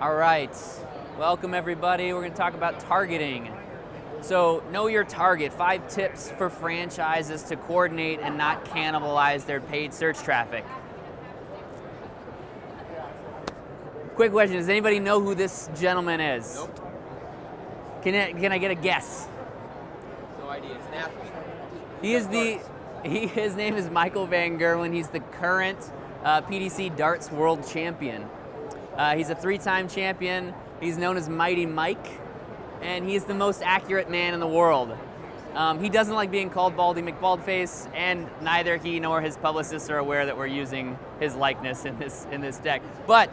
All right, welcome everybody. We're going to talk about targeting. So know your target, 5 tips for franchises to coordinate and not cannibalize their paid search traffic. Quick question, does anybody know who this gentleman is? Nope. Can I get a guess? No idea. It's an athlete. His name is Michael Van Gerwen. He's the current PDC darts world champion. He's a 3-time champion. He's known as Mighty Mike, and he's the most accurate man in the world. He doesn't like being called Baldy McBaldface, and neither he nor his publicists are aware that we're using his likeness in this deck. But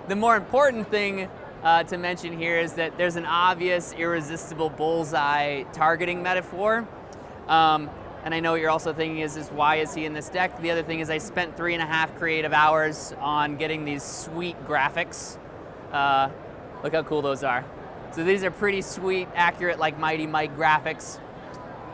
the more important thing to mention here is that there's an obvious, irresistible bullseye targeting metaphor. And I know what you're also thinking is why is he in this deck? The other thing is I spent 3.5 creative hours on getting these sweet graphics. Look how cool those are. So these are pretty sweet, accurate, like Mighty Mike graphics.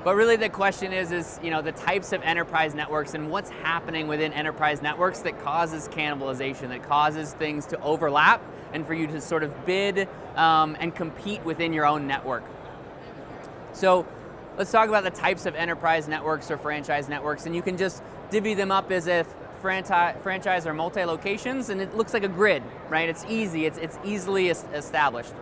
But really the question is the types of enterprise networks and what's happening within enterprise networks that causes cannibalization, that causes things to overlap and for you to sort of bid and compete within your own network. So let's talk about the types of enterprise networks or franchise networks, and you can just divvy them up as if franchise or multi-locations, and it looks like a grid, right? It's easy, it's easily established.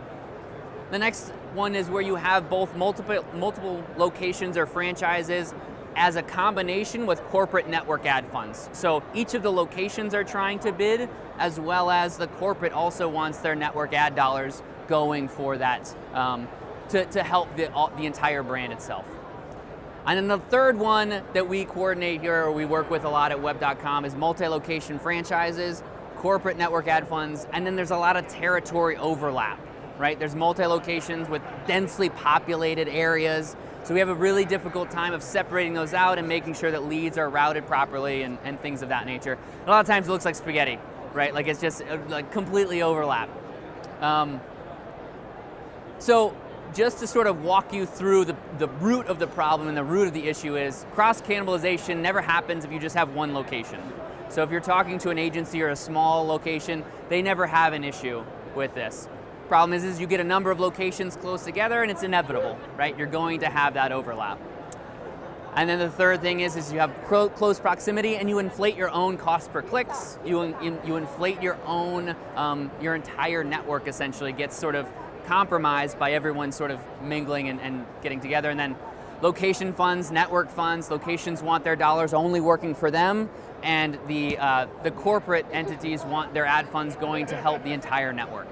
The next one is where you have both multiple locations or franchises as a combination with corporate network ad funds. So each of the locations are trying to bid, as well as the corporate also wants their network ad dollars going for that to help the entire brand itself. And then the third one that we coordinate here, or we work with a lot at web.com, is multi-location franchises, corporate network ad funds, and then there's a lot of territory overlap, right? There's multi-locations with densely populated areas, so we have a really difficult time of separating those out and making sure that leads are routed properly and things of that nature. A lot of times it looks like spaghetti, right? Like it's just like completely overlap. So just to sort of walk you through the root of the problem and the root of the issue is cross-cannibalization never happens if you just have one location. So if you're talking to an agency or a small location, they never have an issue with this. Problem is you get a number of locations close together and it's inevitable, right? You're going to have that overlap. And then the third thing is you have close proximity and you inflate your own cost per clicks. You inflate your own, your entire network essentially gets sort of compromised by everyone sort of mingling and getting together. And then location funds, network funds, locations want their dollars only working for them, and the corporate entities want their ad funds going to help the entire network.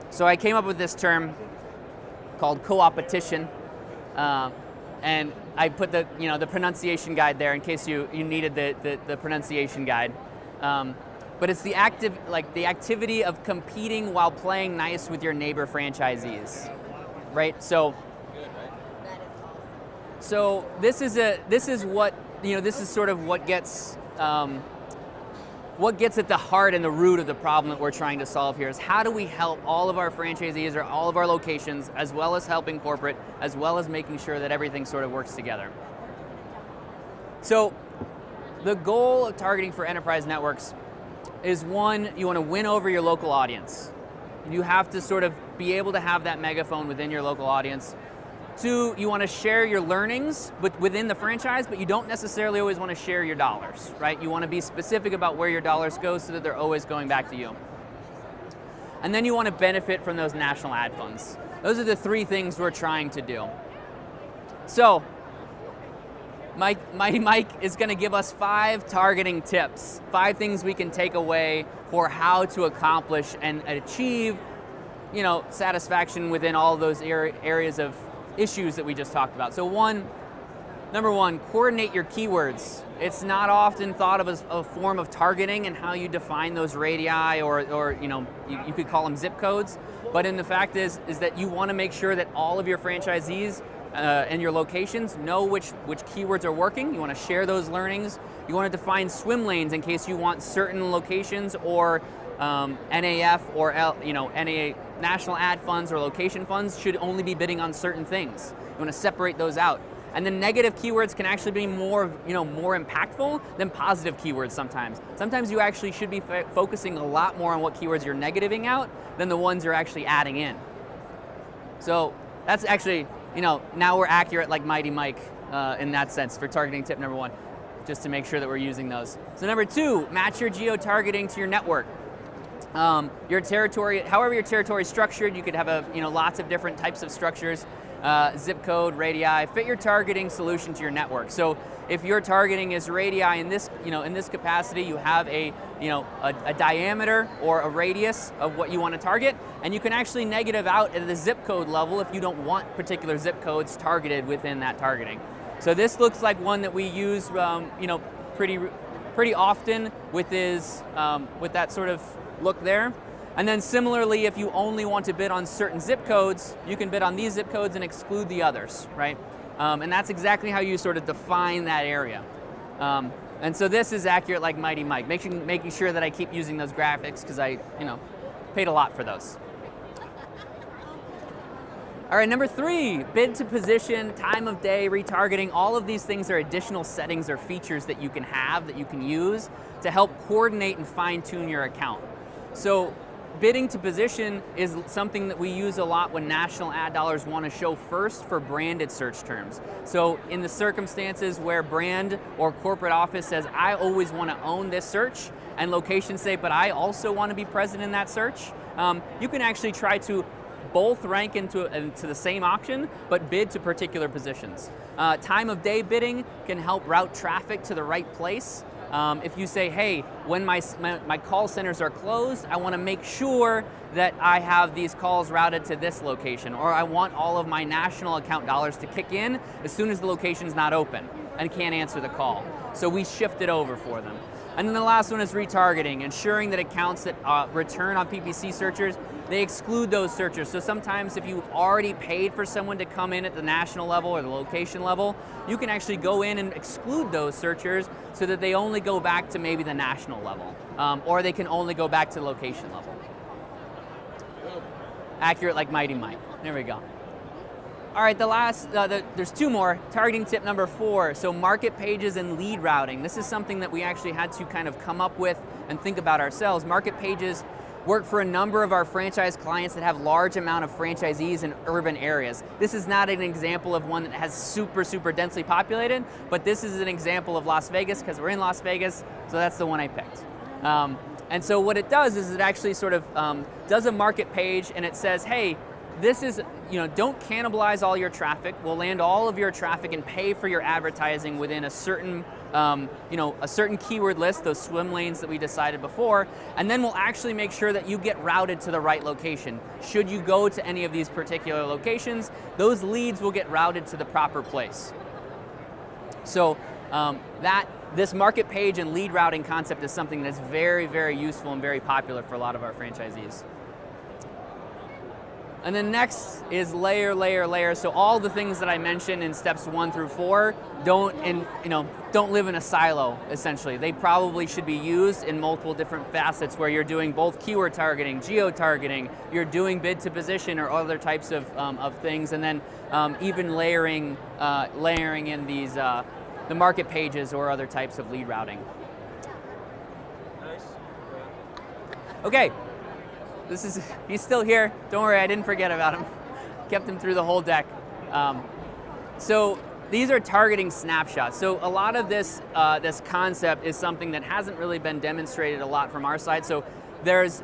So I came up with this term called co-opetition, and I put the pronunciation guide there in case you needed the pronunciation guide. But it's the activity of competing while playing nice with your neighbor franchisees, right? So this is sort of what gets at the heart and the root of the problem that we're trying to solve here is how do we help all of our franchisees or all of our locations, as well as helping corporate, as well as making sure that everything sort of works together. So the goal of targeting for enterprise networks is one, you want to win over your local audience. You have to sort of be able to have that megaphone within your local audience. 2, you want to share your learnings within the franchise, but you don't necessarily always want to share your dollars, right? You want to be specific about where your dollars go so that they're always going back to you. And then you want to benefit from those national ad funds. Those are the 3 things we're trying to do. So, Mighty Mike is going to give us 5 targeting tips, 5 things we can take away for how to accomplish and achieve, satisfaction within all of those areas of issues that we just talked about. So number one, coordinate your keywords. It's not often thought of as a form of targeting and how you define those radii or you could call them zip codes. But in the fact is that you want to make sure that all of your franchisees and your locations know which keywords are working. You want to share those learnings. You want to define swim lanes in case you want certain locations or NAF or NA national ad funds or location funds should only be bidding on certain things. You want to separate those out. And then negative keywords can actually be more impactful than positive keywords sometimes. Sometimes you actually should be focusing a lot more on what keywords you're negativing out than the ones you're actually adding in. So that's actually, now we're accurate like Mighty Mike in that sense for targeting tip number 1, just to make sure that we're using those. So number 2, match your geo-targeting to your network. Your territory, however your territory is structured, you could have lots of different types of structures, zip code, radii, fit your targeting solution to your network. So if your targeting is radii in this capacity, you have a diameter or a radius of what you want to target, and you can actually negative out at the zip code level if you don't want particular zip codes targeted within that targeting. So this looks like one that we use, pretty often with that sort of look there. And then similarly, if you only want to bid on certain zip codes, you can bid on these zip codes and exclude the others, right? And that's exactly how you sort of define that area. And so this is accurate like Mighty Mike, making sure that I keep using those graphics because I paid a lot for those. All right, number 3, bid to position, time of day, retargeting. All of these things are additional settings or features that you can have, that you can use to help coordinate and fine tune your account. So bidding to position is something that we use a lot when national ad dollars want to show first for branded search terms. So in the circumstances where brand or corporate office says, I always want to own this search, and locations say, but I also want to be present in that search, you can actually try to both rank into the same option, but bid to particular positions. Time of day bidding can help route traffic to the right place. If you say, hey, when my call centers are closed, I want to make sure that I have these calls routed to this location, or I want all of my national account dollars to kick in as soon as the location's not open and can't answer the call. So we shift it over for them. And then the last one is retargeting, ensuring that accounts that return on PPC searchers, they exclude those searchers. So sometimes if you've already paid for someone to come in at the national level or the location level, you can actually go in and exclude those searchers so that they only go back to maybe the national level, or they can only go back to the location level. Accurate like Mighty Mike. There we go. All right, there's 2 more. Targeting tip number 4, so market pages and lead routing. This is something that we actually had to kind of come up with and think about ourselves. Market pages work for a number of our franchise clients that have large amount of franchisees in urban areas. This is not an example of one that has super, super densely populated, but this is an example of Las Vegas because we're in Las Vegas, so that's the one I picked. And so what it does is it actually sort of does a market page and it says, hey, this is, don't cannibalize all your traffic. We'll land all of your traffic and pay for your advertising within a certain, a certain keyword list, those swim lanes that we decided before, and then we'll actually make sure that you get routed to the right location. Should you go to any of these particular locations, those leads will get routed to the proper place. So this market page and lead routing concept is something that's very, very useful and very popular for a lot of our franchisees. And then next is layer, layer, layer. So all the things that I mentioned in steps 1 through 4 don't live in a silo, essentially. They probably should be used in multiple different facets where you're doing both keyword targeting, geo-targeting, you're doing bid to position or other types of things, and then even layering in these the market pages or other types of lead routing. Nice. Okay. He's still here. Don't worry, I didn't forget about him. Kept him through the whole deck. So these are targeting snapshots. So a lot of this concept is something that hasn't really been demonstrated a lot from our side. So there's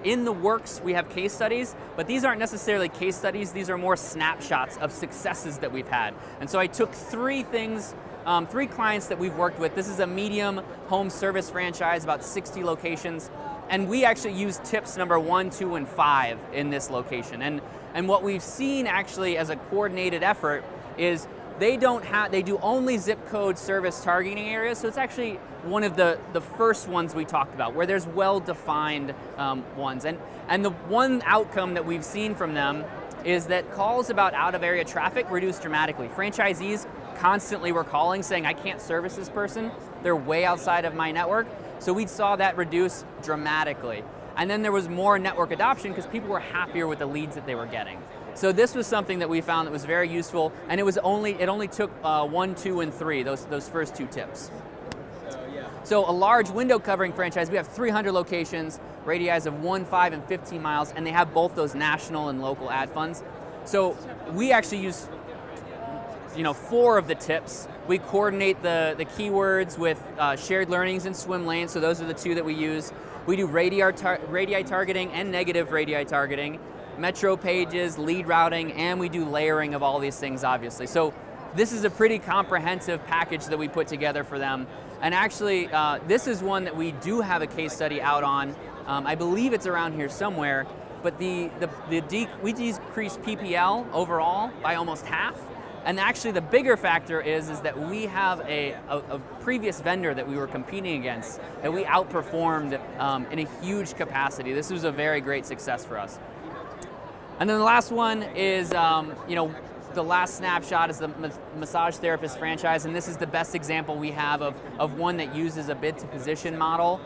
in the works, we have case studies, but these aren't necessarily case studies. These are more snapshots of successes that we've had. And so I took 3 things, 3 clients that we've worked with. This is a medium home service franchise, about 60 locations. And we actually use tips number 1, 2, and 5 in this location. And what we've seen actually as a coordinated effort is they do only zip code service targeting areas. So it's actually one of the first ones we talked about where there's well-defined ones. And the one outcome that we've seen from them is that calls about out-of-area traffic reduced dramatically. Franchisees constantly were calling saying, I can't service this person. They're way outside of my network. So we saw that reduce dramatically. And then there was more network adoption because people were happier with the leads that they were getting. So this was something that we found that was very useful, and it only took 1, 2, and 3, those first 2 tips. So a large window covering franchise, we have 300 locations, radii of 1, 5, and 15 miles, and they have both those national and local ad funds. So we actually use 4 of the tips. We coordinate the keywords with shared learnings and swim lanes, so those are the 2 that we use. We do radii targeting and negative radii targeting, metro pages, lead routing, and we do layering of all these things, obviously. So this is a pretty comprehensive package that we put together for them. And actually, this is one that we do have a case study out on. I believe it's around here somewhere, but we decreased PPL overall by almost half. And actually the bigger factor is that we have a previous vendor that we were competing against that we outperformed in a huge capacity. This was a very great success for us. And then the last one is, the last snapshot is the massage therapist franchise, and this is the best example we have of one that uses a bid to position model.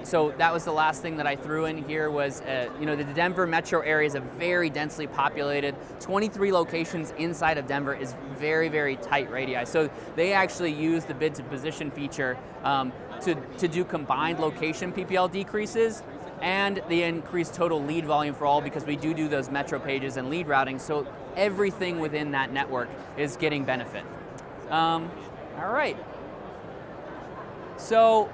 So that was the last thing that I threw in here was, the Denver metro area is a very densely populated, 23 locations inside of Denver is very, very tight radii. So they actually use the bid to position feature to do combined location PPL decreases and the increased total lead volume for all, because we do those metro pages and lead routing, so everything within that network is getting benefit. All right. So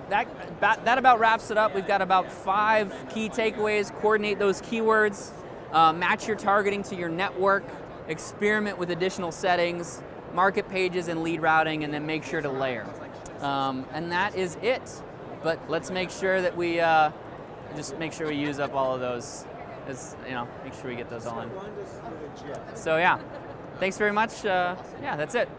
that about wraps it up. We've got about 5 key takeaways. Coordinate those keywords, match your targeting to your network, experiment with additional settings, market pages and lead routing, and then make sure to layer. And that is it. But let's make sure that we use up all of those. Make sure we get those all in. So yeah, thanks very much. Yeah, that's it.